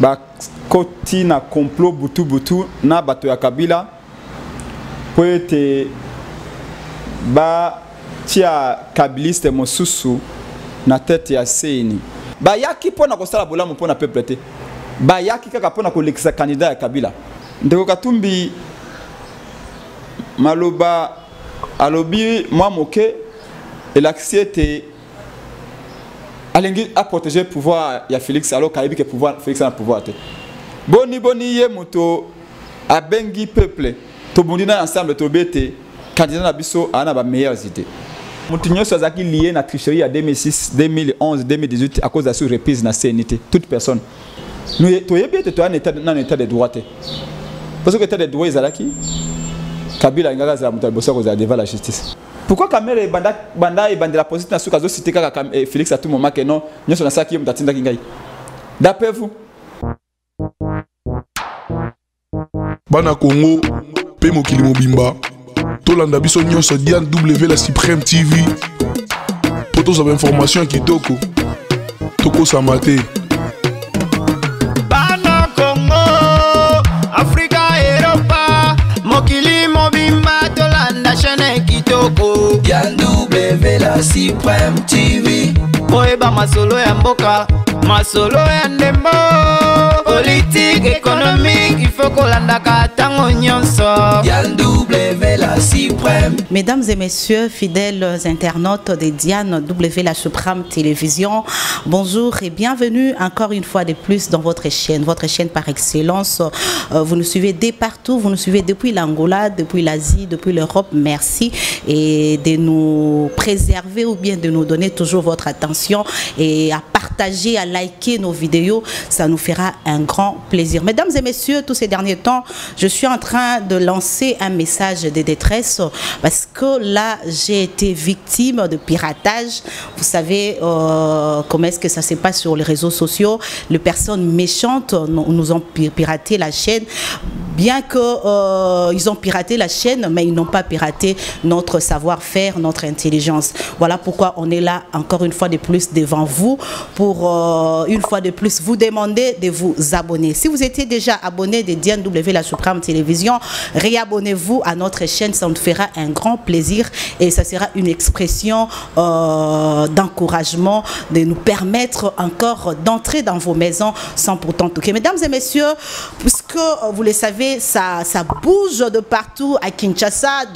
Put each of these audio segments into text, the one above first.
bakoti na complot butu na bato ya Kabila po ete tia kabiliste mosusu na tete ya CENI bayaki pona kosala bolamu pona peuple te bayaki kaka pona kolekisa candidat ya Kabila. Ndeko Katumbi maloba alobi mwa moke elaksiete alingi a protéger pouvoir ya Félix alors kaibi que pouvoir Félix na pouvoir te boni ye moto abengi peuple to bondina ensemble to bete candidat na biso ana ba meilleures idées. Moutinho Sazaki lié na tricherie à 2006, 2011, 2018 à cause de la sous-reprise na CNT. Toute personne. Nous toyez bien en état de droit. Parce que l'état de droit est là qui Kabila Ngaga za mutalbosa ko za devant la justice. Pourquoi Kamere et banda et banda la position na suka zo cité kaka Félix à tout moment que non, nyoso na saki mutatinda kingai. D'après vous Bana Congo pe mokili mobimba. Tolanda biso nyonso Diane W la Supreme TV. Poto za information kitoko. Toko samate. Bana Congo, Africa, Europa, mokili mobimba tolanda chaîne kitoko. Diane W la Supreme TV. Boeba masolo ya mboka, masolo ya ndembo. Politique, économique, il faut qu'on landa katango nyonso. Diane W la Supreme. Mesdames et messieurs, fidèles internautes de Diane W la Supreme Télévision, bonjour et bienvenue encore une fois de plus dans votre chaîne par excellence. Vous nous suivez dès partout, vous nous suivez depuis l'Angola, depuis l'Asie, depuis l'Europe. Merci et de nous préserver ou bien de nous donner toujours votre attention et à partager, à liker nos vidéos. Ça nous fera un grand plaisir. Mesdames et messieurs, tous ces derniers temps, je suis en train de lancer un message de détresse parce que là, j'ai été victime de piratage. Vous savez comment est-ce que ça se passe sur les réseaux sociaux. Les personnes méchantes nous ont piraté la chaîne. Bien qu'ils ont piraté la chaîne, mais ils n'ont pas piraté notre savoir-faire, notre intelligence. Voilà pourquoi on est là encore une fois de plus devant vous pour une fois de plus vous demander de vous abonner. Si vous étiez déjà abonné de Diane W la Supreme Télévision, réabonnez-vous à notre chaîne, ça nous fera un grand plaisir et ça sera une expression d'encouragement, de nous permettre encore d'entrer dans vos maisons sans pourtant toquer. Mesdames et messieurs, puisque vous le savez, ça bouge de partout à Kinshasa,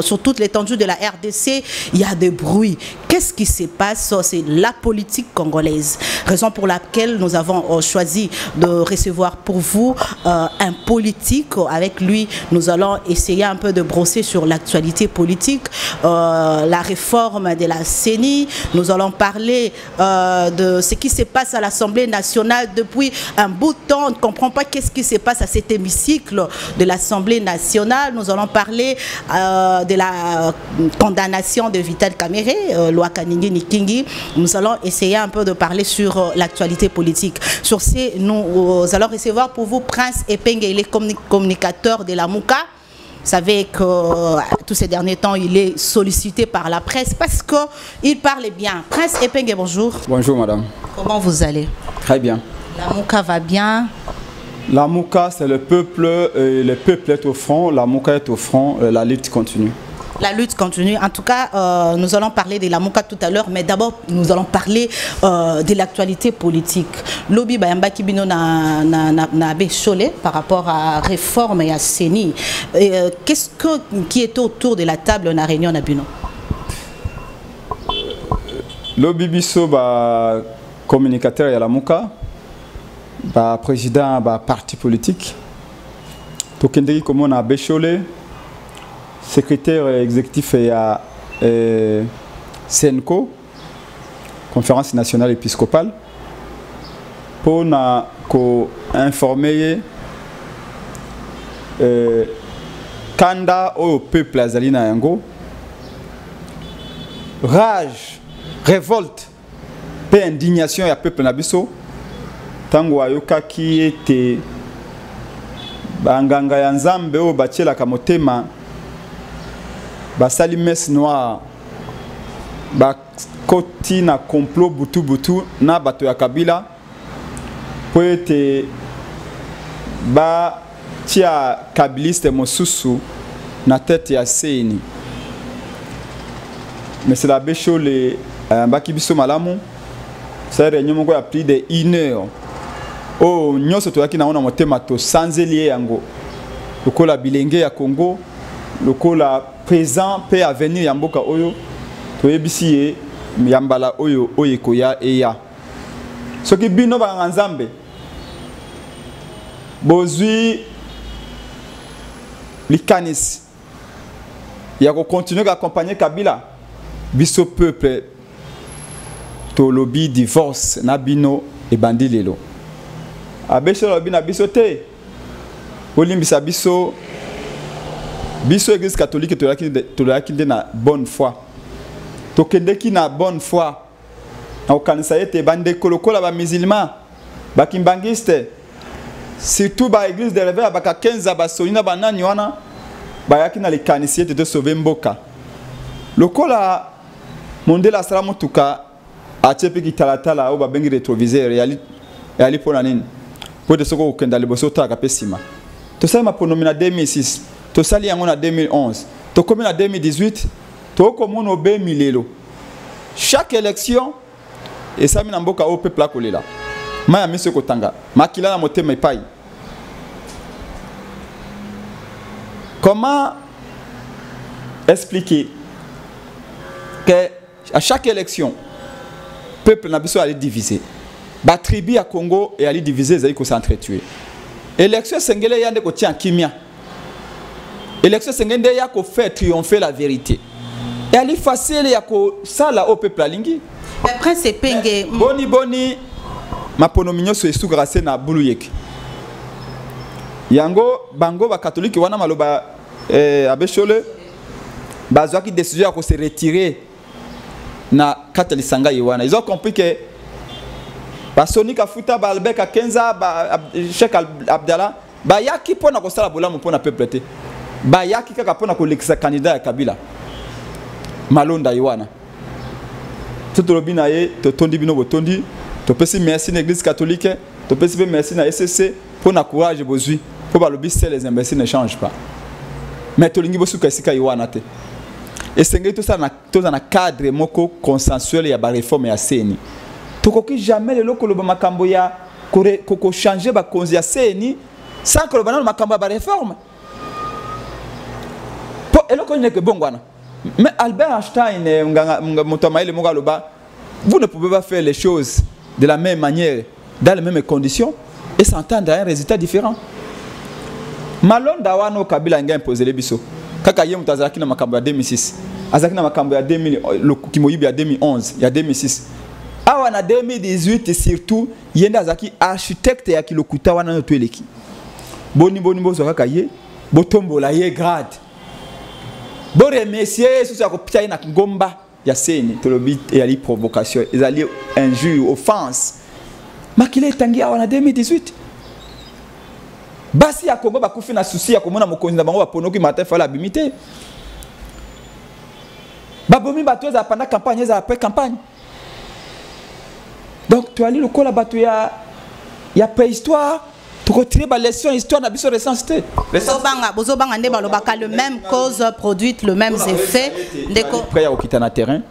sur toute l'étendue de la RDC, il y a des bruits. Qu'est-ce qui se passe? C'est la politique congolaise. Raison pour laquelle nous avons choisi de recevoir pour vous un politique. Avec lui, nous allons essayer un peu de brosser sur l'actualité politique, la réforme de la CENI. Nous allons parler de ce qui se passe à l'Assemblée nationale depuis un bout de temps. On ne comprend pas qu'est-ce qui se passe à cet hémicycle de l'Assemblée nationale. Nous allons parler de la condamnation de Vital Kamerhe, loi Kanini Nikingi. Nous allons essayer un peu de parler sur l'actualité politique. Sur ce, nous allons recevoir pour vous Prince Epenge, il est communicateur de la Mouka. Vous savez que tous ces derniers temps, il est sollicité par la presse parce qu'il parle bien. Prince Epenge, bonjour. Bonjour madame. Comment vous allez? Très bien. La Mouka va bien? La Mouka, c'est le peuple, le peuple est au front, la Mouka est au front, la lutte continue. La lutte continue. En tout cas, nous allons parler de la Mouka tout à l'heure, mais d'abord, nous allons parler de l'actualité politique. Lobby Bayamba Kibino na Bécholé par rapport à réforme et à CENI. Qu'est-ce qui est autour de la table na réunion Nabino? Lobby Bisso, communicateur et la Mouka. Président parti politique Tokendeki comme on a Bécholé, secrétaire exécutif à CENCO, conférence nationale épiscopale, pour informer Kanda au peuple azalina yango, rage, révolte, et indignation à peuple nabiso. Tango ayoka ki ete banganga ya nzambe o batiela ka motema basali messe noire bakoti na complot butu na bato ya Kabila pour être ba tia kabiliste mosusu na tête ya CENI. Mais c'est la bécho les baki biso malamu. Ça réunion moko ya plus de 1 heure. Oh nyoso to yaki naona motema to sanzelie yango. Lokola bilenge ya Congo, lokola présent pe avenir ya mboka oyo to yebisi ye yambala oyo oyekoya eya. Soki bino ba nzambe bozui likanis ya ko continuer à accompagner Kabila biso peuple to lobby divorce na bino e bandi lelo abeso lobby na biso te olimbisa biso église catholique to laki de na bonne foi to kendeki na bonne foi na okanisa ete bande kolokola ba musulman ba kimbangiste surtout ba église de réveil ba 15 ba solina ba nani wana ba yaki na likanisi ete to sauver mboka lokola mondela salamu tuka achepe ki talatala o ba bengi rétroviseur yali pona nini po de soko okenda liboso ta ka pesima to sala maponomi na 2006 to sali yango na 2011 to komi na 2018 to komono be milelo chaque élection et ça mina mboka o peuple akolela maya miso kotanga makila na motema epai. Comment expliquer que à chaque élection peuple na biso allait diviser ba tribu à Congo et allait diviser zali ko s'entretuer élection sengele yande ko tia kimia élection sengende ya ko faire triompher la vérité et allait facile ya ko sala au peuple alingi après c'est penge boni mapono minyoso esu grâce na buluyeki yango bango ba catholique wana maloba abeshole bazwa ki décision ya ko se retirer na katali sanga yiwana. Ils ont compris que basoni ka futa ba albeka kenza ba Cheikh Abdallah ba yaki pona ko sala bolamu pona peuple te ba yaki kaka pona ko lekisa candidat ya Kabila malonda yiwana tout robina ye to tondi bino botondi to pesi merci na église catholique to pesi merci na SCC pona courage bozui po ba lobi les imbéciles ne changent pas mais to lingi bosuka sika yiwana te. Et c'est tout ça dans un cadre moko consensuel ya ba réforme ya CENI. Tokoki jamais le loko loba makambo ya koko changer ba konzi ya CENI sans que le banana makambo ba réforme. Po eloko ne ke bongwana. Mais Albert Einstein mutamaile moga loba vous ne pouvez pas faire les choses de la même manière dans les mêmes conditions et s'entendre à un résultat différent. Malonda wano Kabila nga imposer les biso. Kaka yemu tazaki na makambo ya 2006 azaki na makambo ya 2000 kimoyibi ya 2011 ya 2006 awa na 2018 surtout yenda azaki architecte ya kilokuta wana no tweleki boni bozo kaka ye botombola ye grade bo remercier sous ko pita na ngomba ya CENI tolobi et ali provocation ezali injure offense makile tangi awa na 2018 basi ya Congo bakufi na souci ya komona mokonzi na bango baponoki matin fala bimité babomi bato za pendant campagne za après campagne donc tu ali le kola bato ya préhistoire tu retirer ba leçon histoire na biso recensité bozobanga nde balobaka le même cause produite le même effet ndeko près ya okita na terrain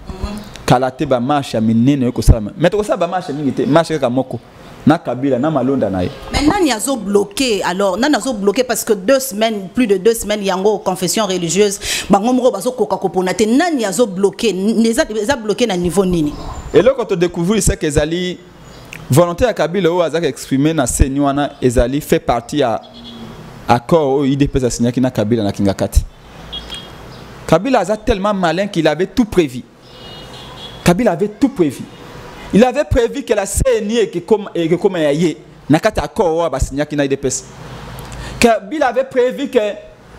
kalate ba marche ya minene ko sala mais to sala ba marche mingi te marche ka moko na Kabila na malonda na ye. Mais nani azo bloqué alors nani azo bloqué parce que 2 semaines plus de 2 semaines yango confession religieuse bango moko bazo koka kopona te nani azo bloqué les a bloqué na niveau nini. Et là quand on découvre c'est que ezali volonté ya Kabila o azaka exprimer na CENI wana ezali fait partie à accord au IDPS signé na Kabila na Kingakati. Kabila a tellement malin qu'il avait tout prévu. Kabila avait tout prévu. Il avait prévu que la CENI et que comme yé nakata accord ba signaki na IDPS. Kabila avait prévu que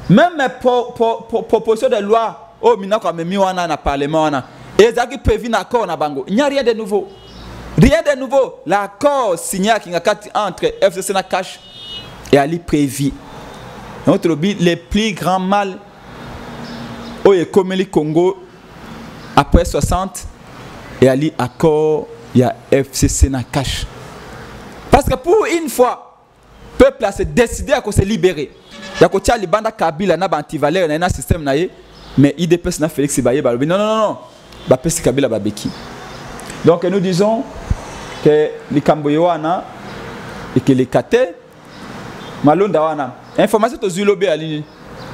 même proposition de loi au minako memi wana na parlement wana ezaki prévu na accord na bango. Il n'y a rien de nouveau. Rien de nouveau. L'accord signé à Kingakati entre FCC na cash et Ali prévu. Notre lobby les plus grands mal au Ekomeli Congo après 60 et Ali accord il y a FCC na cash. Parce que que pour une fois, le peuple a se décidé à se libérer. Il y a que les bandes Kabila na antivaleur na système na mais IDPS na Félix Baye balobi non ba pesi Kabila babeki. Donc nous disons que les Camboyoana et que les Kate Malonda wana information to Zulobe ali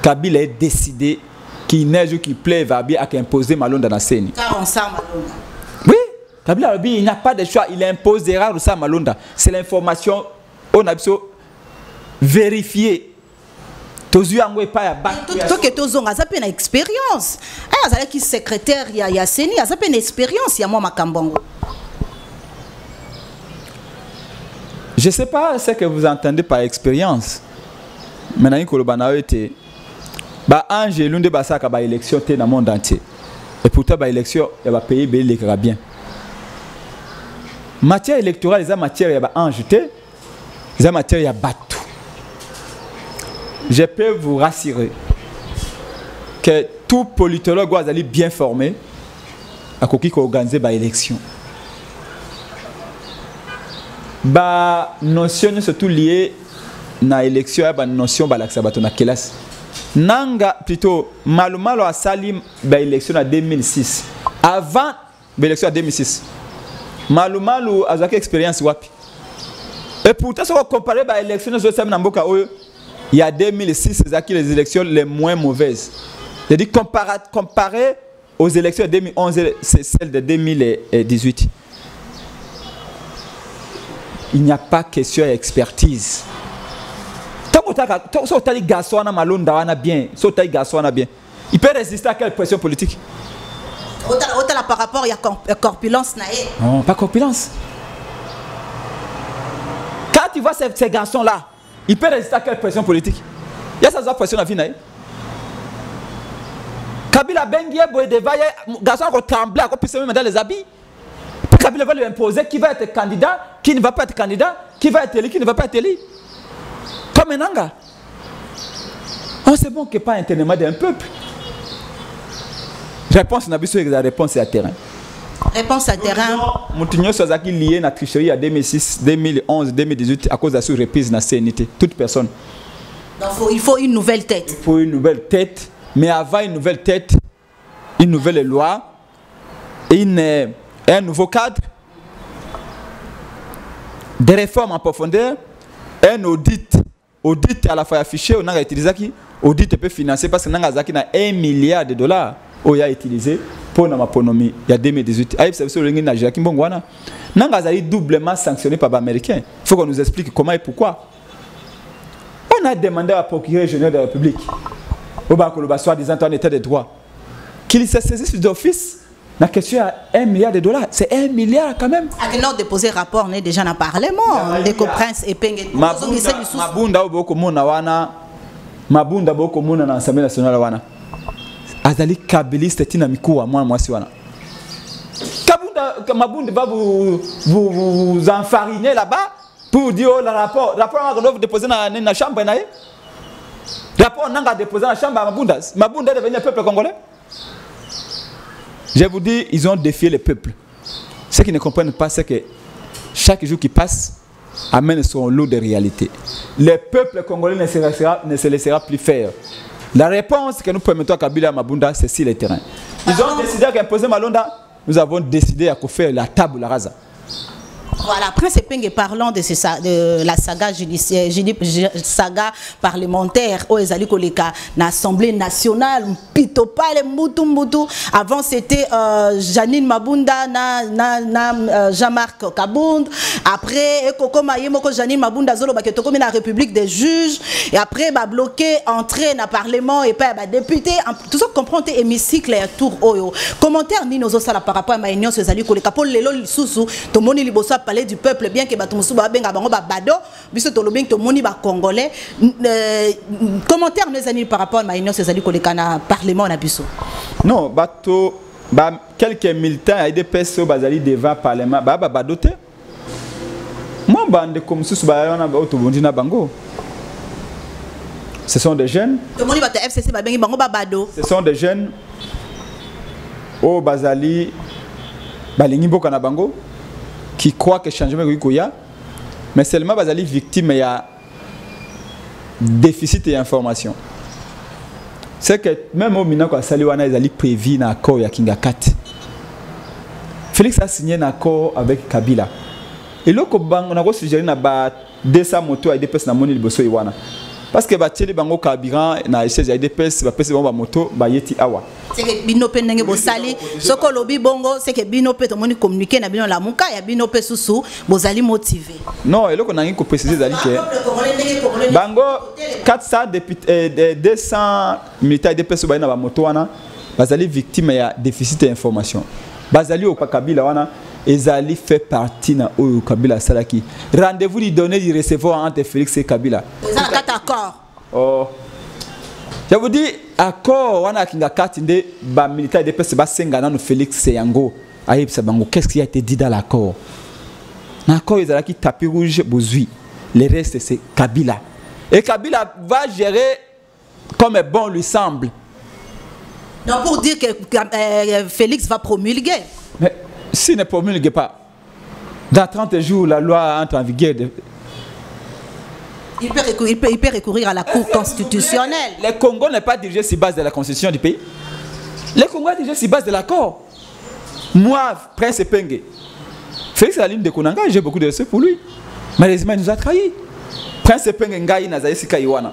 Kabila est décidé qu'il neige ou qu'il pleuve va bien à imposer Malonda na scène. Car on sent Malonda. Oui, Kabila il n'a pas de choix, il imposera ça Malonda. C'est l'information on a besoin vérifier. Toi que tozonga ça une expérience. Ah ça qui secrétaire il y a Seni, ça une expérience il y a moi Makambongo. Je sais pas ce que vous entendez par expérience. Maintenant que le bana était ba ange l'une de basaka ba élection dans le monde entier. Et pourtant ba élection il va payer les bien. Matière électorale les matière il va ange té, les matière il y a bateau. Je peux vous rassurer que tout politologue doit aller bien formé à qui organiser ba élection. Ba notion surtout liée na élection ba notion ba la sabato na classe. Nanga plutôt malumalo a sali ba élection en 2006. Avant l'élection en 2006. Malumalo a zaki expérience wapi. Et pourtant si on compare ba élection aux autres na mboka oyo il y a 2006, c'est les élections les moins mauvaises. C'est-à-dire comparé aux élections de 2011, c'est celle de 2018. Il n'y a pas question d'expertise. Tant que tu as des garçons bien, il peut résister à quelle pression politique? Autant par rapport il y a corpulence. Non, pas corpulence. Quand tu vois ces garçons-là, il peut résister à quelle pression politique? Il y a sa pression à vie. Kabila Benguie, Boyedevaye, garçon qui tremble, qui puisse même dans les habits. Kabila va lui imposer qui va être candidat, qui ne va pas être candidat, qui va être élu, qui ne va pas être élu. Comme un anga. On sait bon qu'il n'y a pas un internement d'un peuple. Réponse, la réponse est à terrain. Réponse à terrain. Moutinho Sozaki lié à la tricherie à 2006, 2011, 2018 à cause de la surreprise de la CNT. Toute personne. Donc il faut une nouvelle tête. Il faut une nouvelle tête. Mais avant une nouvelle tête, une nouvelle loi, un nouveau cadre, des réformes en profondeur, un audit. Audit à la fois affiché, on a utilisé qui? Audit peut financer parce que nous avons 1 milliard de dollars qui a utilisé pour notre économie il y a 2018. Nous avons doublement sanctionné par les Américains. Il faut qu'on nous explique comment et pourquoi. On a demandé à procureur général de la République, au Bakolobas, soi-disant en état de droit, qu'il se saisisse d'office. La question à 1 milliard de dollars. C'est 1 milliard quand même. À quel ordre déposer rapport, on est déjà dans le Parlement. Les coprinces et Pengue. Mabunda boko mona wana. Mabunda boko mona na Assemblée nationale wana. Azali kabiliste tina mikuwa mwana mwasi wana. Mabunda va vous enfariner là-bas pour dire oh, le rapport on doit déposer dans la chambre naïe. Rapport on a déposé dans la chambre à Mabunda. Mabunda est devenu le peuple congolais. Je vous dis, ils ont défié le peuple. Ceux qui ne comprennent pas, c'est que chaque jour qui passe amène son lot de réalité. Le peuple congolais ne se laissera plus faire. La réponse que nous permettons à Kabila Mabunda, c'est sur le terrain. Ils ont décidé d'imposer Malonda. Nous avons décidé à faire la table rasa. Voilà, Prince Pengue, parlant de la saga judiciaire, saga parlementaire, où ils allaient koleka l'Assemblée nationale, Pitopale, Mbutu. Avant c'était Janine Mabunda, Jean-Marc Kabound. Après, Janine Mabunda, Zolo, la République des juges. Et après, bloqué, entrer dans le Parlement et pas député. Tout ça, comprendre hémicycle et tour Oyo. Commentaire, ni nos autres par rapport à ma union, ils allaient koleka pour les lolis sous tout le monde libosa parler du peuple bien que Batumusuba benga bango bado biso to lobeng to moni ba congolais commentaire mes amis par rapport à ma union ces alliés koleka na parlement na biso non bato quelques militants et des personnes bazali devant parlement badoté moi bande comme sous ba na ba to bondi na bango ce sont des jeunes to moni ba FCC ba bengi bango bado ce sont des jeunes au bazali balingi boka na bango qui croient que changement est mais seulement bazali victime il y a déficit d'information. C'est que même au Minako a sali wana ezali prévu na accord ya Kinga 4. Félix a signé un accord avec Kabila. Et là on a suggéré na ba 200 motos et des personnes na moni liboso iwana. Parce que ba teli bango carburant na essai ya des personnes ba personnes ba moto ba yeti awa. C'est que bino pe ndenge bo sali soko lobi bongo c'est que bino pe to moni communiquer na bino la muka ya bino pe susu bozali motivé. Non, et là on a rien que préciser dali que bango 400 députés 200 militaires de personnes ba na ba moto wana bazali victime ya déficit d'information. Bazali au Kabila wana ezali fait partie na oyo Kabila salaki. Rendez-vous lui donner du recevoir entre Félix et Kabila. Ça quatre accords. Oh. Je vous dis accord wana Kinga 4 nde ba militaire de PS ba senga na no Félix Yango. Ayeb sabango qu'est-ce qui a été dit dans l'accord? L'accord ezalaki tapis rouge bozui. Le reste c'est Kabila. Et Kabila va gérer comme bon lui semble. Non, pour dire que Félix va promulguer. Mais s'il ne promulgue pas, dans 30 jours, la loi entre en vigueur. Il peut recourir à la Cour constitutionnelle. Le Congo n'est pas dirigé sur base de la constitution du pays. Le Congo est dirigé sur base de l'accord. Moi, Prince Penge, Félix Aline de Konanga, j'ai beaucoup de respect pour lui. Malheureusement, il nous a trahis. Prince Penge Ngaï Nazaï Sikaiwana.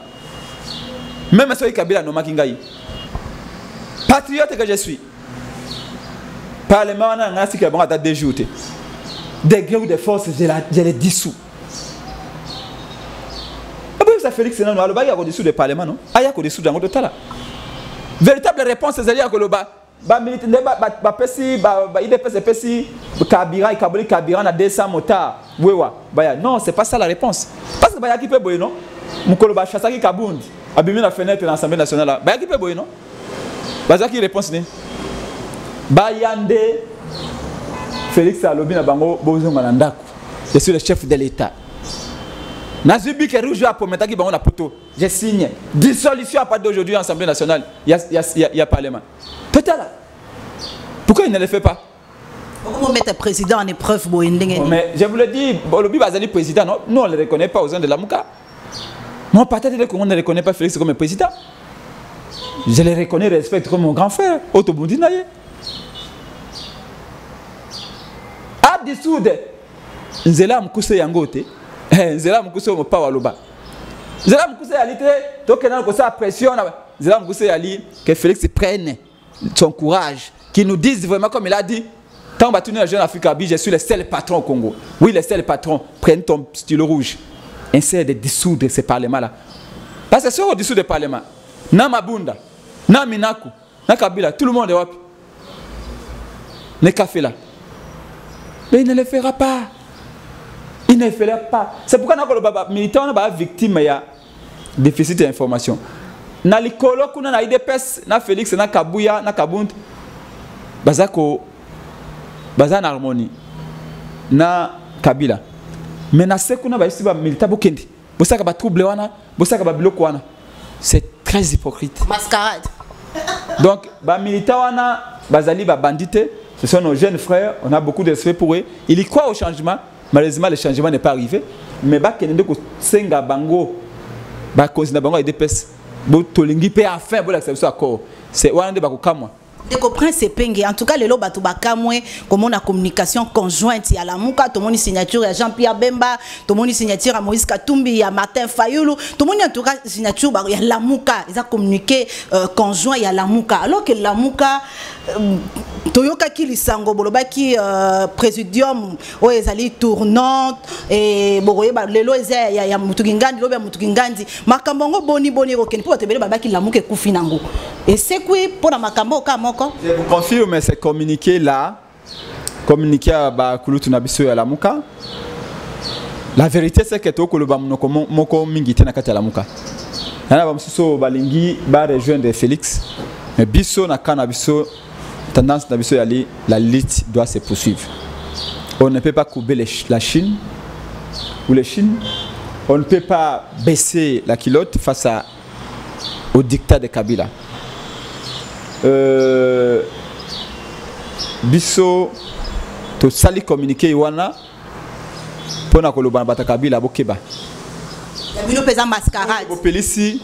Même si Kabila Noma Kingaï. Patriote que je suis. Parlement, on a ainsi que bon à déjouter. Des groupes de forces, je les dissous. Ça Félix non, alors il y a au-dessous du Parlement, non? Il y a au-dessous de total. Véritable réponse, c'est à dire que na 200 motards. Non, c'est pas ça la réponse. Parce que il y a qui non? Mukoloba Chassaki Kabundi. Abîmer la fenêtre de l'Assemblée nationale. Il y a qui peut non? Baza qui réponse ne? Bayande Félix Alobi na bango bozo manandako. Je suis le chef de l'État. Nazubi qui rouge pour mettre qui bango na poto. Je signe dissolution à partir d'aujourd'hui à l'Assemblée nationale. Il y a parlement. Peut-être là. Pourquoi il ne le fait pas? Pourquoi mettre le président en épreuve mais je vous le dis, Olobi Bazali président, non, nous on ne le reconnaît pas aux gens de la Mouka. Non, peut-être qu'on ne reconnaît pas Félix comme président. Je le reconnais, respecte comme mon grand frère, Otobundi Naye. À dissoudre, Nzela Mkouse Yangote, Nzela Mkouse Mopa Waloba. Nzela Mkouse Yali, donc on a pression, Nzela Mkouse Yali, que Félix prenne son courage, qu'il nous dise vraiment comme il a dit. Tant que tu es un jeune Africain, je suis le seul patron au Congo. Oui, le seul patron. Prends ton stylo rouge. Essaie de dissoudre ce parlement-là. Parce que si on dissout le parlement, na Mabunda, na Minaku, na Kabila, tout le monde est là. Ne café là. Mais il ne le fera pas. Il ne le fera pas. C'est pourquoi les militants sont victimes de déficit d'information. Na likolo kuna na IDPS, na Félix, na Kabuya, na Kabund, bazako baza en harmonie na Kabila. Mais na sekuna ba isiba milita bokendi. Bosaka ba trouble wana, bosaka ba biloko wana. C'est très hypocrite. Mascarade. Donc ba milita wana bazali ba bandité, ce sont nos jeunes frères, on a beaucoup de respect pour eux. Il y croit au changement, malheureusement le changement n'est pas arrivé, mais ba kenende ko senga bango ba kozina bango IDPS. Bo tolingi pe enfin bo l'acceptation accord. C'est wana de ba ko kamwa. De comprendre ces pengues. En tout cas, le loba tubaka moi comme on a communication conjointe il y a la Mouka, tout le monde signature à Jean-Pierre Bemba, tout le monde signature à Moïse Katumbi, il y a Martin Fayoulou, tout le monde en tout cas signature il y a la Mouka, ils ont communiqué conjoint il y a la Mouka. Alors que la Mouka Toyoka qui lisango boloba qui présidium o ezali tournante et boroye ba lelo eza ya mutugingandi lobe mutugingandi makambongo boni rokeni pour te bele baba qui la Mouka kufinango. Et c'est quoi pour la makambo ka je vous confirme ces communiqués là, communiqué à Bakulutu Nabiso et à la Mouka. La vérité c'est que tout le monde moko mingité na kati la Mouka. Yana bamsuso balingi ba rejoindre Félix. Mais biso na kana biso tendance Nabiso yali la lutte doit se poursuivre. On ne peut pas couper la Chine ou les Chines. On ne peut pas baisser la culotte face au dictat de Kabila. Biso to sali communiqué wana Pour na koloba na bata Kabila bokeba. Ya bino pesa mascarade. Bo pelisi.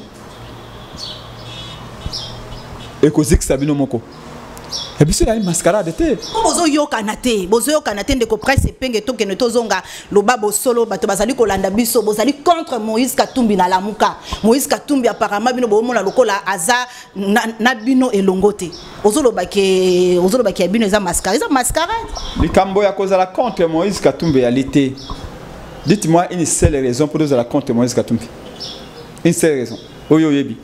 Ekozix sabino moko. Et puis c'est la mascarade te. Bozo yo kanate, ndeko presse penge to kene tozonga loba bo solo bato bazali kolanda biso, bozali contre Moïse Katumbi na lamuka. Moïse Katumbi apparemment bino bo mona lokola aza na bino elongote. Ozoloba ke bino eza mascarade, Likambo ya kozala contre Moïse Katumbi ya lité. Dites-moi une seule raison pour nous la contre Moïse Katumbi. Une seule raison. Oyo yebi.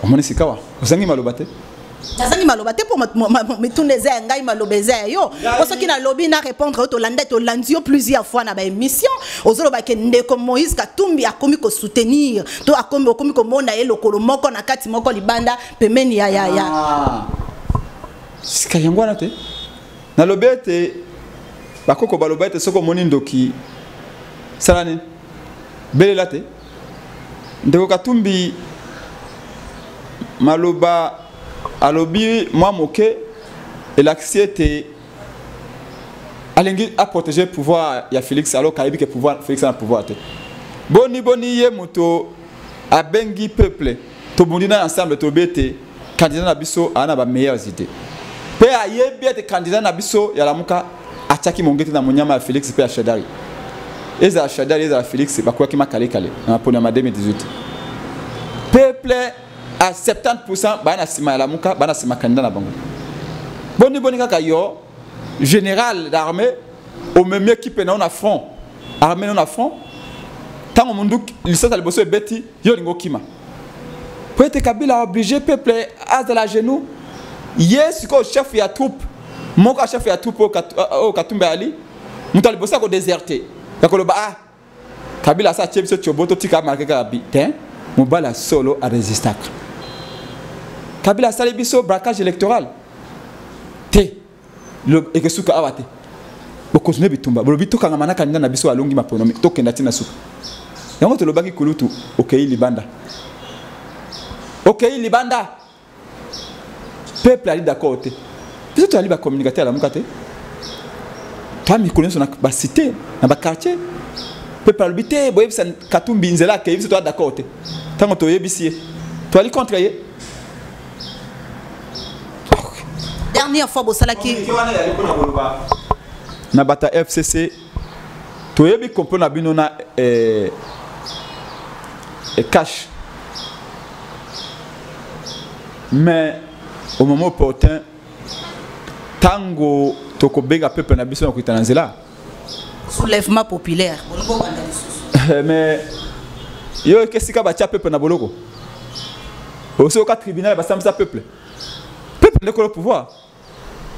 Omoni sikawa. Osangi malobate. Nazangi malobate pour metuneze ngai malobeze yo. Parce que na lobby na répondre to landa to landio plusieurs fois na ba émission. Ozoloba ke ndeko Moïse Katumbi akomi ko soutenir. To akomi ko mona ye lokolo moko na kati moko libanda pemeni ya. Sika yangwana te. Na lobete bakoko balobete soko moni ndoki salane belela te. Ndeko Katumbi maloba alobi moi moke et l'axiété alingi a protéger le pouvoir ya Félix alors kaibi que pouvoir Félix a pouvoir te boni ye moto a bengi peuple to bundina ensemble to bete candidat na biso ana ba meilleures idées pe ayebi ete candidat na biso ya lamuka ataki mongete na monyama ya Félix pe a Shadari eza Shadari eza Félix bakwa ki makale kale na pona ma 2018 peuple à 70% bana sima la muka bana sima candidat na bango boni kaka yo général d'armée au même équipe na on a front armée on a front tant mundu lisata liboso beti yo lingo kima pour être Kabila obligé peuple à de la genou yes ko chef ya troupe moko chef ya troupe au Katumbi ali muta liboso ko déserter yakoloba ah Kabila sa chebso choboto tika marqué ka bi ten mobala solo à résister Kabila sali biso braquage électoral te le ekesuka awate bokozune bitumba bolobi to kanga manaka ndana biso alongi maponomi to kenda tina suka yango to lobaki kulutu okei libanda peuple ali d'accord te biso to ali ba communicateur la mukate ta mi connaissance na ba cité na ba quartier peuple ali bité boyebisa Katumbi nzela ke biso to d'accord te tango to yebisi to ali contre ye. Dernière fois bosalaki na bata FCC to yebi comprendre na bino na cash mais au moment opportun tango toko bega peuple na biso na kuitana nzela soulèvement populaire mais yo kesika ba tia peuple na boloko aussi au tribunal ba samsa peuple ne ko le pouvoir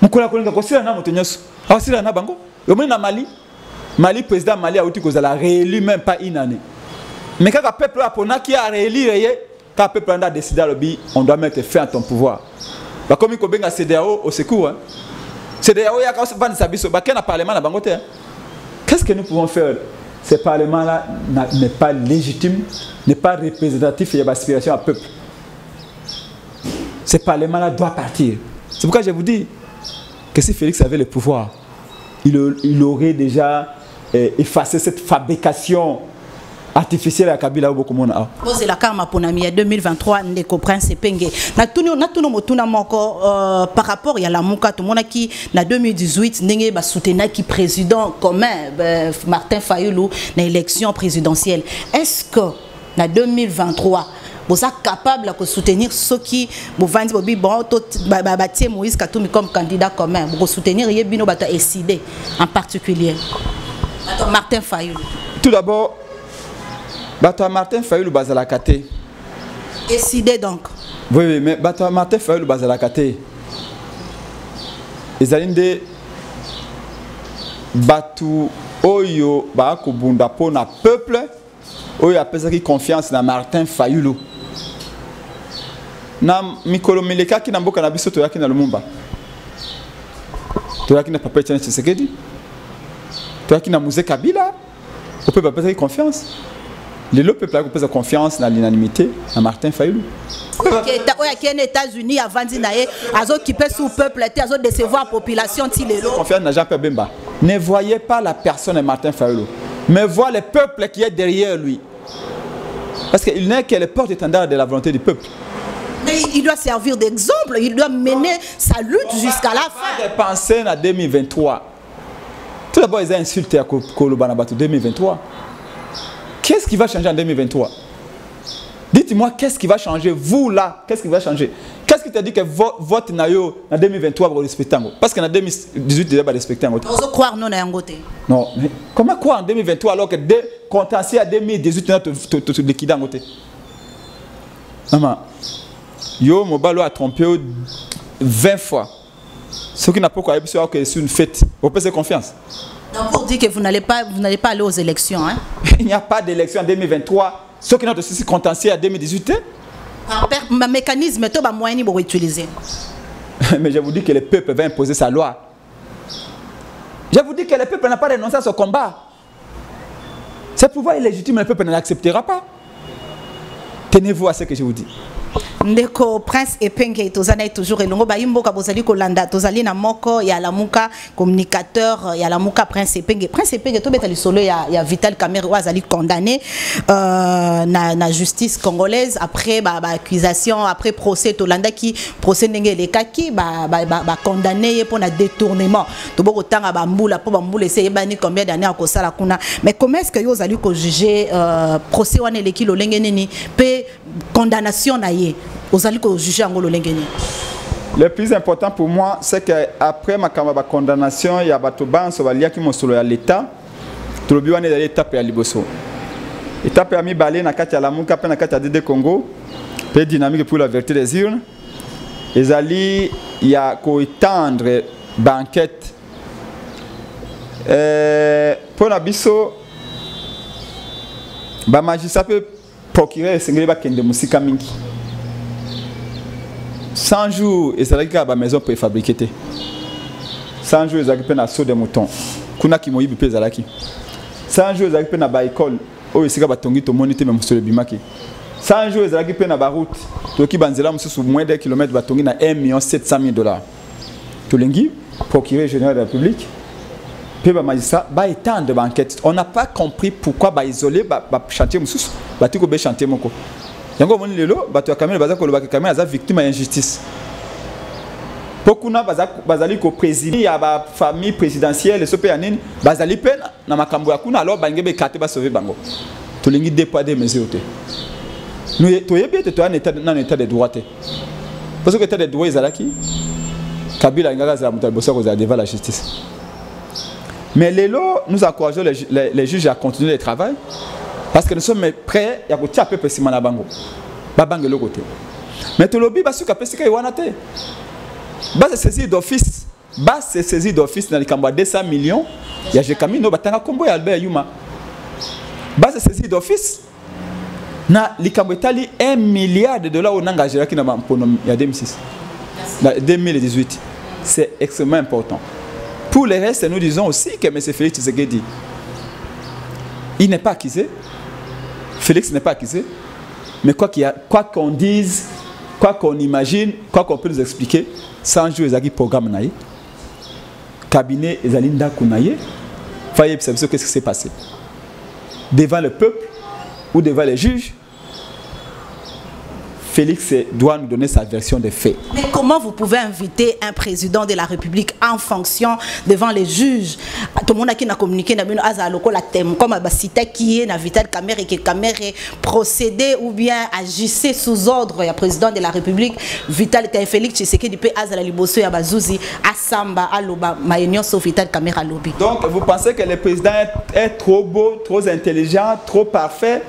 mukola kolinga ko sila na moto nyaso asila na bango yo moni na Mali président Mali a outi ko la réélu même pas une année mais quand le peuple a pona qui a réélu quand le peuple a décidé on doit mettre fin à ton pouvoir ba comme ko benga CEDEAO au secours CEDEAO ya ka se vendre sabiso ba kena parlement na bango te qu'est-ce que nous pouvons faire ce parlement là n'est pas légitime n'est pas représentatif et aspiration à peuple. Ce parlement-là doit partir. C'est pourquoi je vous dis que si Félix avait le pouvoir, il aurait déjà effacé cette fabrication artificielle à Kabila ou Bokomona. Posez la karma pour Namia 2023, Ndeko Prince Penge. Natuno motuna moko par rapport à la Mouka, tout le monde qui, en 2018, Nenge ba soutenir qui président commun, Martin Fayoulou, dans l'élection présidentielle. Est-ce que, en 2023, vous êtes capable de soutenir ceux qui vous vendent Moïse Katumbi comme candidat commun, vous soutenir Yebino Bata SID en particulier. Martin Fayoulou. Tout d'abord, Martin Fayoulou Bazalakate. SID donc. Oui, mais Martin Fayoulou Bazalakate. Les alindés Batu Oyo Bakubunda Pona peuple. Oyo apesa confiance na Martin Fayoulou. Na mikolo mileka ki na mboka na biso to yaki na Lumumba. To yaki na Papa Etienne Tshisekedi. To yaki na Moïse Kabila. On peut pas passer confiance. Le peuple a pose confiance dans l'unanimité à Martin Fayulu. Qui est aux États-Unis avant d'inaïe, à occupé sous peuple, à décevoir la population. Confiance dans Jean-Pierre Bemba. Ne voyez pas la personne de Martin Fayulu, mais voyez le peuple qui est derrière lui. Parce qu'il n'est que le porte-étendard de la volonté du peuple. Mais il doit servir d'exemple, il doit mener sa lutte jusqu'à la fin. Des pensées en 2023. Tout d'abord, ils ont insulté à Kolobanabatou 2023. Qu'est-ce qui va changer en 2023? Dites-moi, qu'est-ce qui va changer? Vous là, qu'est-ce qui va changer? Qu'est-ce qui t'a dit que votre nayo en 2023 va respecter? Parce qu'en 2018, déjà va respecter. Vous croire non à Angoté? Non, mais comment quoi en 2023 alors que dès contentieux à 2018, tu liquides Angoté? Maman, yo, Mobalo a trompé 20 fois. Ce qui n'a pas quoi, c'est une fête. Vous pouvez faire confiance. Donc pour dire que vous n'allez pas aller aux élections, hein? Il n'y a pas d'élection en 2023. Ce qui n'a pas de contentieux à 2018. Un mécanisme, tout va moyen pour utiliser. Mais je vous dis que le peuple va imposer sa loi. Je vous dis que le peuple n'a pas renoncé à ce combat. Ce pouvoir illégitime, le peuple ne l'acceptera pas. Tenez-vous à ce que je vous dis. Ndeko Prince Epenge tozana toujours elongo bayimboka bozali kolanda tozali na moko ya lamuka communicateur ya lamuka Prince Epenge to betali solo ya Vital Kamerhe azali condamné na justice congolaise après accusation après procès tolanda ki procès ndenge lekaki condamné pour na détournement to boko tanga bambula po bambula essayer bani combien d'années à kosala kuna. Mais comment est-ce que yo azali ko juger procès wana leki lolenge nini pe condamnation na ye? Le plus important pour moi, c'est qu'après ma condamnation, il y a Batoban, Sovalia qui m'a solo à l'État. Tout le bureau est dans l'étape à Liboso. L'étape à mi balé na kati à la Mouka, na kati à Dédé Congo, peu dynamique pour la vérité des urnes. Et ali, il y a qu'au étendre banquette. Pour la biso, ba magistrat peut procurer ce que de musique mingi. 100 jours, et c'est là que la maison peut fabriquer. 100 jours, ils ont un saut de mouton. Kuna ki moyi bipé zalaki. 100 jours, ils ont un école. Oh, ils ont tongi to monité même sur le bimaki. 100 jours, ils ont un route. Toki banzela musu moins de kilomètres batongi na 1 700 000 $. Tolengi, procureur général de la République. Puis le magistrat va étendre l'enquête. On n'a pas compris pourquoi isoler le chantier musu. Bati ko be chantier moko. Yango moni lelo bato ya Kamere baza ko loba ke Kamere aza victime ya injustice. Pokuna bazali ko président ya ba famille présidentielle sope ya nini bazali pena na makambo ya kuna alors bangebe kate ba sauver bango. Tolingi dépôt des mesures te. Nous toyebi te to en état de droit te. Parce que état de droit ezalaki Kabila ngaka za mutal bossa ko za devant la justice. Mais lelo nous encourageons les juges à continuer le travail. Parce que nous sommes prêts à tirer un peu de simana bango. Babangue le côté. Mais tout le monde va se caper ce qu'il y a wanate. Bas saisir d'office. Bas saisir d'office dans les Cambodge 200 millions. Il y a Jekami no batanga combo et Albert Yuma. Bas saisir d'office. Na les Cambodge 1 milliard de dollars au engagé qui n'a pas il y a 2006. 2018. C'est extrêmement important. Pour le reste, nous disons aussi que M. Félix Tshisekedi, il n'est pas accusé. Félix n'est pas accusé. Mais quoi qu'on dise, quoi qu'on imagine, quoi qu'on peut nous expliquer, 100 jours, ils ont programme naïe. Cabinet, ils ont linda kunaïe. Voyez, qu'est-ce qui s'est passé? Devant le peuple ou devant les juges, Félix doit nous donner sa version des faits. Mais comment vous pouvez inviter un président de la République en fonction devant les juges? Tout le monde qui a communiqué comme cité qui est na Vital Kamerhe et que Kamerhe procédé ou bien agissait sous ordre du président de la République Vital Félix Tshisekedi peut azala liboso ya bazouzi asamba aloba mayenyo so Vital Kamerhe alobi. Donc vous pensez que le président est trop beau, trop intelligent, trop parfait,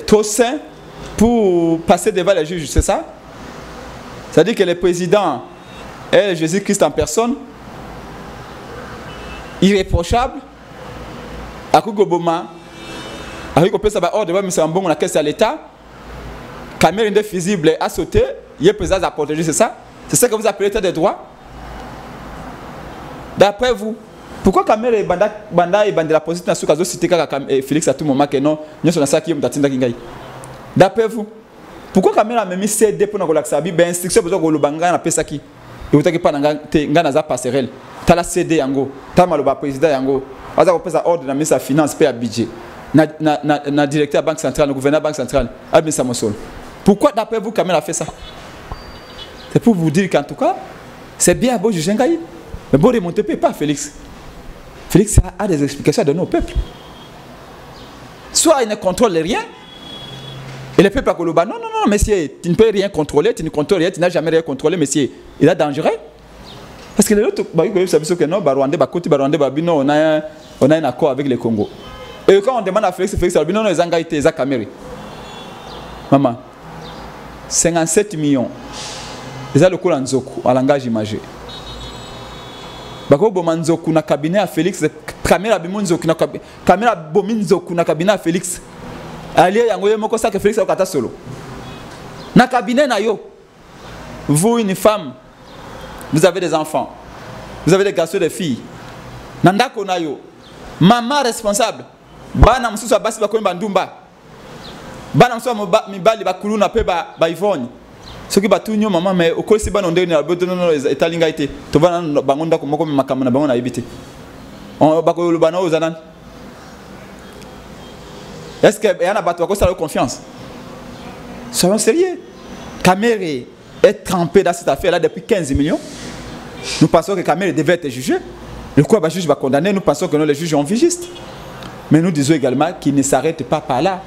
trop sain pour passer devant les juges, c'est ça? C'est-à-dire que le président est Jésus-Christ en personne, irréprochable, à Kougoboma, avec on peut savoir ordre devant M. Ambon, on a caisse à l'État, caméra indéfisible à sauter, il est président à protéger, c'est ça? C'est ça que vous appelez l'état de droit? D'après vous, Pourquoi Kamere banda et bande la position sur kazo cité Félix à tout moment que non, nous sommes ça qui m'tatinda kingai. D'après vous, pourquoi Kamere a mis CD pour nous relaxer bi ben instruction besoin ko lobanga na pesa ki. Et vous t'avez pas ngana za passerelle. T'as la CD yango, t'as maloba président yango. Aza ko pesa ordre na mise finance paie à budget. Na directeur banque centrale, gouverneur banque centrale, Abin Samosol. Pourquoi d'après vous Kamere a fait ça? C'est pour vous dire qu'en tout cas, c'est bien beau juger Ngaï. Mais bon remonter pas Félix. Félix a des explications à donner au peuple. Soit il ne contrôle rien, et le peuple a dit non, non, non, monsieur, tu ne peux rien contrôler, tu ne contrôles rien, tu n'as jamais rien contrôlé, monsieur, il est dangereux. Parce que les autres, vous savez que non, on a un accord avec le Congo. Et quand on demande à Félix, Félix a dit non, non, ils ont été, ils ont caméra. Maman, 57 millions, ils ont le coup en Nzoku, en langage imagé. Bako bomanzoku na cabinet à Félix, caméra bimunzoku na caméra bominzoku na cabinet à Félix. Ali yango yemoko ça que Félix a kata solo. Na cabinet na yo. Vous une femme, vous avez des enfants. Vous avez des garçons et des filles. Nandako na yo. Maman responsable. Bana msusu basi ba kwemba ndumba. Bana msusu mibali bakulu na pe ba Yvonne. Ce qui bat tout nous maman mais au col si ban on donne non etalinga été to va bangonda ko moko makama na bango na ibité on ba ko lubana aux anan est-ce que yana bato ko ça confiance soyons sérieux. Kamere est trempé dans cette affaire là depuis 15 millions. Nous pensons que Kamere devait être jugé. Le quoi le juge va condamner, nous pensons que non, les juges ont vigiste. Mais nous disons également qu'il ne s'arrête pas par là.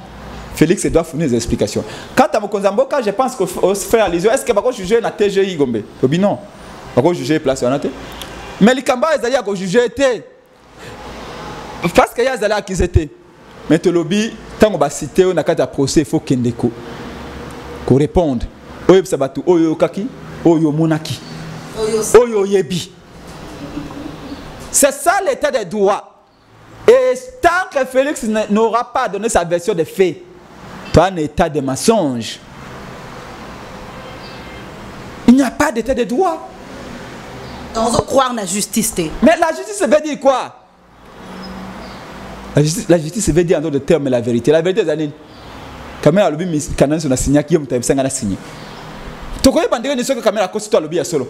Félix doit fournir des explications. Quant à Mokonzamboka, je pense qu'au frère allusion, est-ce qu'il va juger la TGI Gombe? Oui, non. Il va juger place en mais les Kamba, ils allaient juger. Parce qu'il y a des allés qui étaient. Mais le lobby, tant qu'on va citer, on a qu'à procès, il faut qu'il réponde. Oyo Sabatu, Oyo Kaki, Oyo Monaki, Oyo Yebi. C'est ça l'état des droits. Et tant que Félix n'aura pas donné sa version des faits, tu as un état de mensonge. Il n'y a pas d'état de droit. On veut croire en la justice. Mais la justice veut dire quoi? La justice veut dire en d'autres termes la vérité. La vérité, c'est quand même, le canon sur la signature qui est signé. Tu connais pas que ce caméra constitue le bien solo.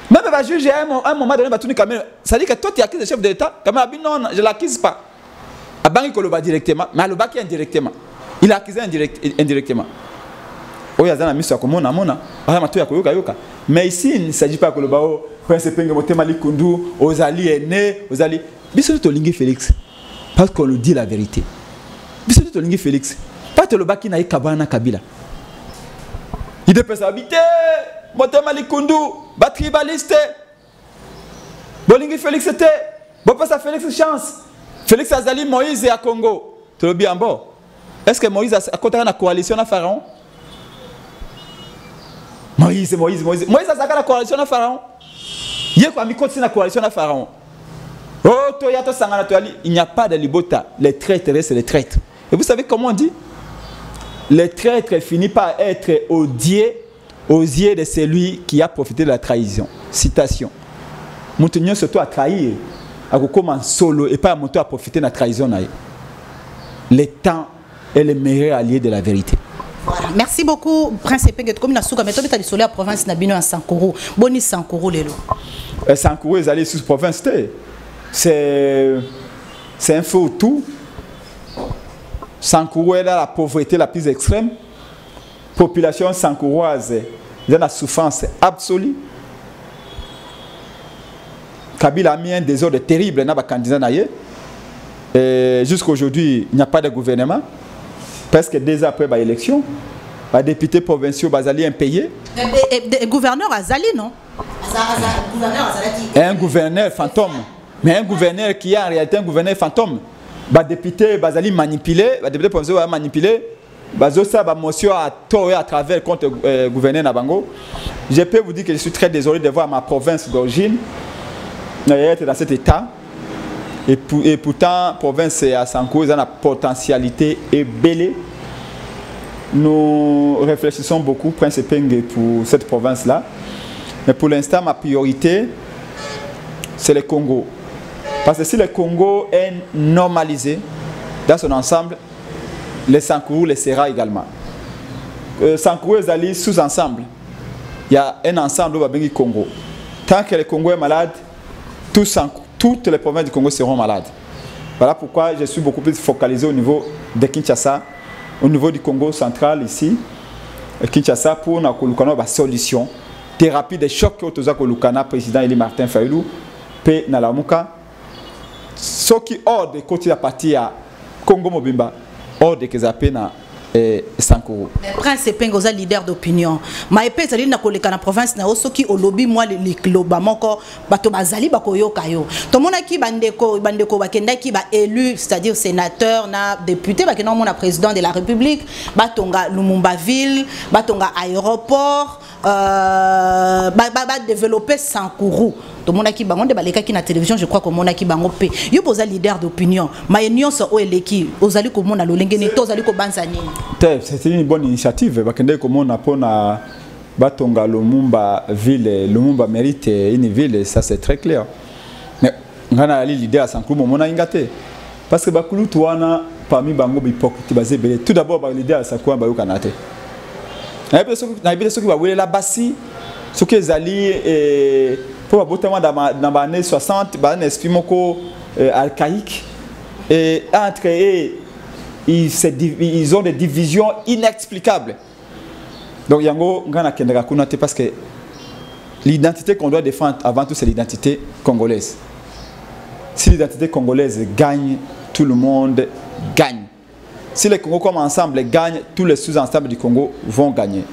Même le juge à un moment donné, ça dit que toi tu acquises le chef de l'État. Caméra dit non, je ne l'acquise pas. À Bangi Koloba directement, mais à Lobaki indirectement. Il a acquis indirectement. Mais ici, il ne s'agit pas que le bao, Prince Penge Motemali Kundu, Ozali est né, Ozali. Bissou Tolingi Félix. Parce qu'on nous dit la vérité. Bissou Tolingi Félix. Pas le baki na Kabana Kabila. Il peut s'habiter, Motemali Kundu, Batribaliste. Bolingi Félix était. Bon, pas ça Félix chance. Félix Azali Moïse et à Congo. Tu le bien bon. Est-ce que Moïse a côté la coalition à Pharaon? Moïse a la coalition à Pharaon. Il y a la coalition à Pharaon. Oh, il n'y a pas de libota. Les traîtres restent les traîtres. Et vous savez comment on dit? Les traîtres finissent par être odiés aux yeux de celui qui a profité de la trahison. Citation. Moutonio surtout a trahi. A comment solo et pas à profiter de la trahison. Le temps est le meilleur allié de la vérité. Voilà. Merci beaucoup, Prince Epenge. Comme la souka, mais tu as dit la province Nabino à Sankourou. Boni Sankourou, Lelo. Sankourou, ils allaient sous province. C'est un faux tout. Sankourou est la pauvreté la plus extrême. Population sankouroise, il y a la souffrance absolue. Kabila a mis un désordre terrible dans le candidat. Jusqu'à aujourd'hui, il n'y a pas de gouvernement. Presque 2 ans après l'élection, les députés provinciaux Bazali impayés. Gouverneur Azali, non? Un gouverneur fantôme. Mais un gouverneur qui est en réalité un gouverneur fantôme. Les députés Bazali manipulés, les députés provinciaux manipulés. Bazosa motion à travers contre le gouverneur Nabango. Je peux vous dire que je suis très désolé de voir ma province d'origine être dans cet état. Et pourtant, la province à Sankourou a une potentialité et belle. Nous réfléchissons beaucoup, Prince Epenge, pour cette province-là. Mais pour l'instant, ma priorité, c'est le Congo. Parce que si le Congo est normalisé dans son ensemble, les Sankourou le sera également. Sankourou est allé sous-ensemble. Il y a un ensemble au Congo. Tant que le Congo est malade, toutes les provinces du Congo seront malades. Voilà pourquoi je suis beaucoup plus focalisé au niveau de Kinshasa, au niveau du Congo central ici, Kinshasa, pour une solution. Thérapie des chocs que nous avons président Eli Martin Fayulu, P. Nalamuka. Ce qui hors de côté de la partie à Congo Mobimba, hors de Kezape na Sankourou. Le prince Pengoza leader d'opinion. Ma épée zali na koleka na province na oso ki olobi moi le loba moko bato bazali bakoyo kayo. To mona ki bandeko bakenda ki ba élu, c'est-à-dire sénateur na député bakena mona président de la République, batonga Lumumba ville, batonga aéroport, ba développer Sankourou. To mona ki bango de baleka ki na télévision, je crois que mona ki bango pe. Yo poza leader d'opinion. Ma union so o eleki, ozali ko mona lolenge ni to ozali ko banzani. C'est une bonne initiative. Bakende comme on a pour na batonga Lumumba ville, Lumumba mérite une ville, ça c'est très clair. Mais on a les leaders à Sankourou, on a ingate. Parce que bakulu tuana parmi bango hypocrite basé belé. Tout d'abord ba leader à Sankourou ba yokanate. Na bien ceux qui va wele la bassi, ceux qui zali et pour botement dans les années 60, ba espimoko archaïque et entre ils ont des divisions inexplicables. Donc yango ngana kendeka kunate parce que l'identité qu'on doit défendre avant tout c'est l'identité congolaise. Si l'identité congolaise gagne, tout le monde gagne. Si les Congos comme ensemble gagnent, tous les sous-ensembles du Congo vont gagner.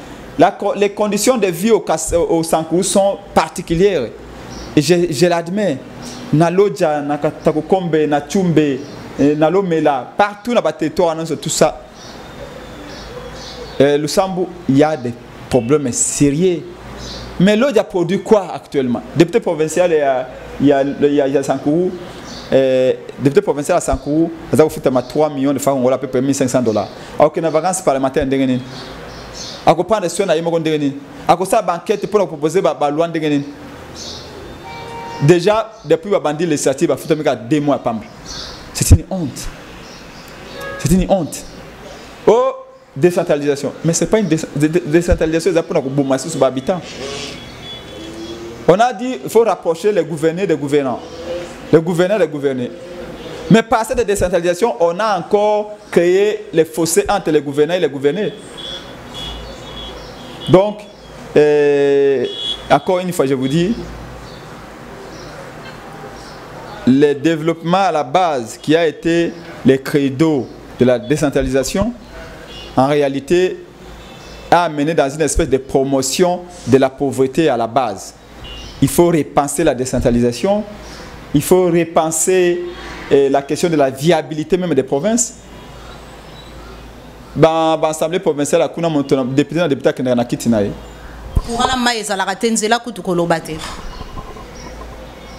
Les conditions de vie au Sankourou sont particulières. Et je l'admets. Na Lodja, na Katakokombe, na Tchumbe, na Lomela, partout dans le territoire, tout ça. Le Sambou, il y a des problèmes sérieux. Mais Lodja produit quoi actuellement? Député provincial, il y a Sankourou. Député provincial à Sankourou, il y a 3 millions de francs, on a à peu près $1 500. Alors qu'il y a une vacances parlementaire, à quoi prendre des soins à Yémogon Degeni, à quoi ça banquette pour proposer la loi Degeni. Déjà, depuis la bandit législative, il y a 2 mois à Pamble. C'est une honte. C'est une honte. Oh, décentralisation. Mais ce n'est pas une décentralisation, c'est pour nous sur l'habitant. On a dit qu'il faut rapprocher les gouverneurs des gouvernants. Les gouverneurs des gouvernés. Mais par cette décentralisation, on a encore créé les fossés entre les gouverneurs et les gouvernés. Donc, encore une fois, je vous dis, le développement à la base qui a été le credo de la décentralisation, en réalité, a amené dans une espèce de promotion de la pauvreté à la base. Il faut repenser la décentralisation, il faut repenser la question de la viabilité même des provinces. Dans l'Assemblée provinciale, il y a un député qui est quitté.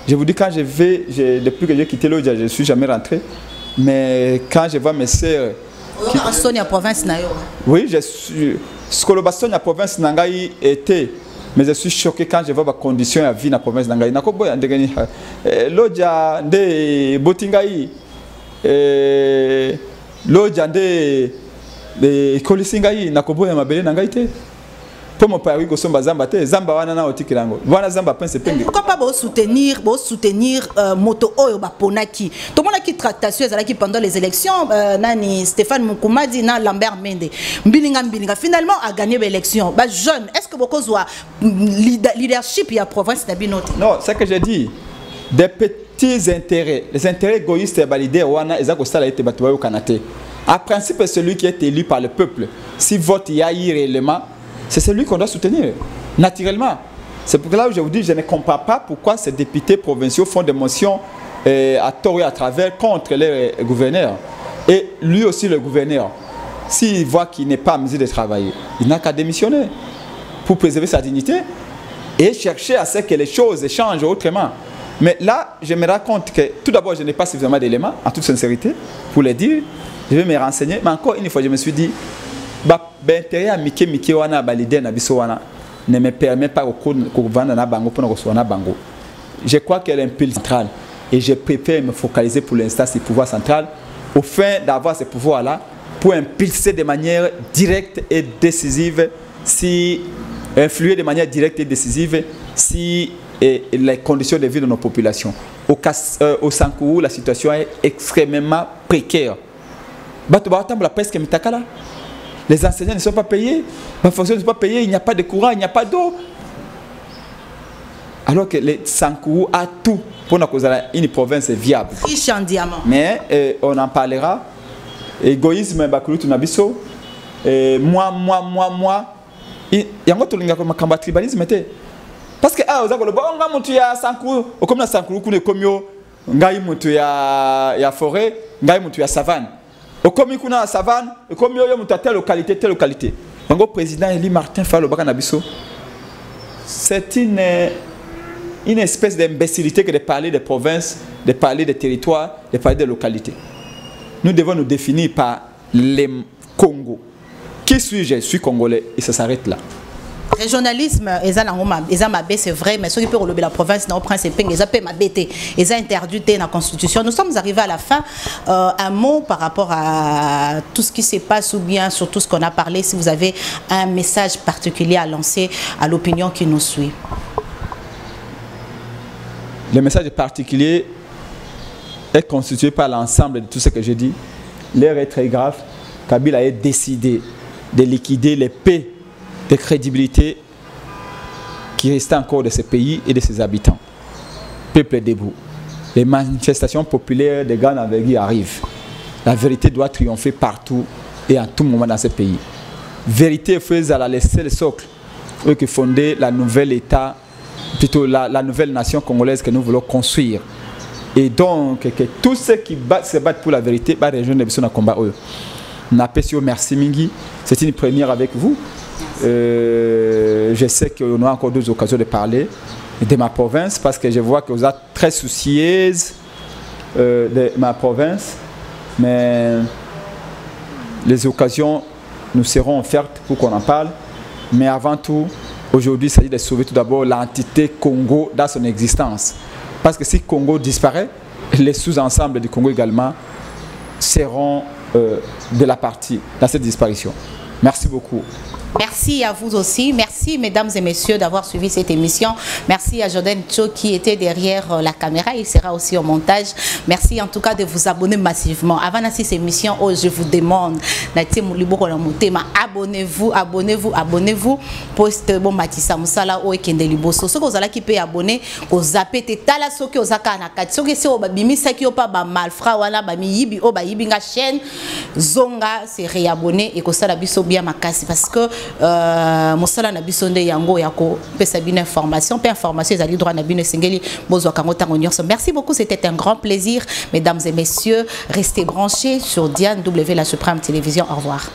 Je vous dis, quand je vais, depuis que j'ai quitté l'Odja, je ne suis jamais rentré. Mais quand je vois mes sœurs... Oui, je suis... Ce que la province Nangaï était... Mais je suis choqué quand je vois les conditions de vie dans la province Nangaï. L'Odja de Botingaï, l'Odja de Kolisingaï, Nakobo et Mabele Nangaï. Pour mon père, Zamba wana na otikilango. Wana Zamba pense penge. Pourquoi pas soutenir moto oyo baponaki. Tout le monde qui tractation pendant les élections, nani Stéphane Mukumadi na Lambert Mende. Mbilinga finalement a gagné l'élection. Ba jeune, est-ce que beaucoup soit leadership ya province na binote? Non, c'est ce que j'ai dit. Des petits intérêts, les intérêts égoïstes et validés wana ezako sala ete batuwa yo kanate. En principe, celui qui est élu par le peuple, si vote y a réellement, c'est celui qu'on doit soutenir, naturellement. C'est pour là où je vous dis, je ne comprends pas pourquoi ces députés provinciaux font des motions à tort et à travers contre les gouverneurs. Et lui aussi, le gouverneur, s'il voit qu'il n'est pas à mesure de travailler, il n'a qu'à démissionner pour préserver sa dignité et chercher à ce que les choses changent autrement. Mais là, je me rends compte que, tout d'abord, je n'ai pas suffisamment d'éléments, en toute sincérité, pour le dire. Je vais me renseigner. Mais encore une fois, je me suis dit, l'intérêt à Mike Wana, l'idée na biso wana ne me permet pas de vendre na bango pour na bango. je crois qu'elle est un peu centrale. Et je préfère me focaliser pour l'instant sur le pouvoir central, au fin d'avoir ce pouvoir-là, pour impulser de manière directe et décisive, influer de manière directe et décisive si les conditions de vie de nos populations. Au Sankourou, la situation est extrêmement précaire. Les enseignants ne sont pas payés, les fonctionnaires ne sont pas payés, il n'y a pas de courant, il n'y a pas d'eau. Alors que le Sankourou a tout pour une province viable. Riche en diamants. Mais on en parlera. Égoïsme, moi. Il y a un tribalisme. Parce que on a Sankourou, comme na Sankourou, on a forêt, on a savane. Comme il y a savane, comme il y a telle localité, telle localité. Le président Eli Martin Fayulu Bakanabiso, c'est une espèce d'imbécilité que de parler des provinces, de parler des territoires, de parler des localités. Nous devons nous définir par les Congo. Qui suis-je? Je suis congolais et ça s'arrête là. Régionalisme, c'est vrai, mais ceux qui peuvent relever la province, non, principe, ils ont interdit dans la Constitution. Nous sommes arrivés à la fin. Un mot par rapport à tout ce qui se passe ou bien sur tout ce qu'on a parlé, si vous avez un message particulier à lancer à l'opinion qui nous suit. Le message particulier est constitué par l'ensemble de tout ce que je dis. L'heure est très grave. Kabila a décidé de liquider les paix de crédibilité qui restait encore de ce pays et de ses habitants. Peuple debout. Les manifestations populaires de grande envergure arrivent. La vérité doit triompher partout et à tout moment dans ce pays. Vérité faisait à la laisser le socle qui fondait la nouvelle État, plutôt la nouvelle nation congolaise que nous voulons construire. Et donc, que tous ceux qui se battent pour la vérité, rejoindre les personnes à combat. Merci Mingi, c'est une première avec vous. Je sais qu'on a encore deux occasions de parler de ma province parce que je vois que vous êtes très soucieuse de ma province, mais les occasions nous seront offertes pour qu'on en parle. Mais avant tout, aujourd'hui, il s'agit de sauver tout d'abord l'entité Congo dans son existence. Parce que si Congo disparaît, les sous-ensembles du Congo également seront de la partie dans cette disparition. Merci beaucoup. Merci à vous aussi. Merci, mesdames et messieurs, d'avoir suivi cette émission. Merci à Jordan Cho qui était derrière la caméra. Il sera aussi au montage. Merci en tout cas de vous abonner massivement. Avant de cette émission, je vous demande, abonnez-vous, abonnez-vous, abonnez-vous. Poste bon Matissa Moussala ou Ekende Liboso. Ce que vous allez qui peut abonner, vous zappez tala soki ozaka na kati. Soki se obabimi saki opa ba malfra wala ba miyibi oba yibinga chaîne zonga se réabonner et que ça la biso bien makasi parce que mosala na biso nde yango yako pesa bine information pe information ezali droit na bine singeli bozwa kango tango nyonso. Merci beaucoup, c'était un grand plaisir mesdames et messieurs, restez branchés sur Diane W la Suprême Télévision. Au revoir.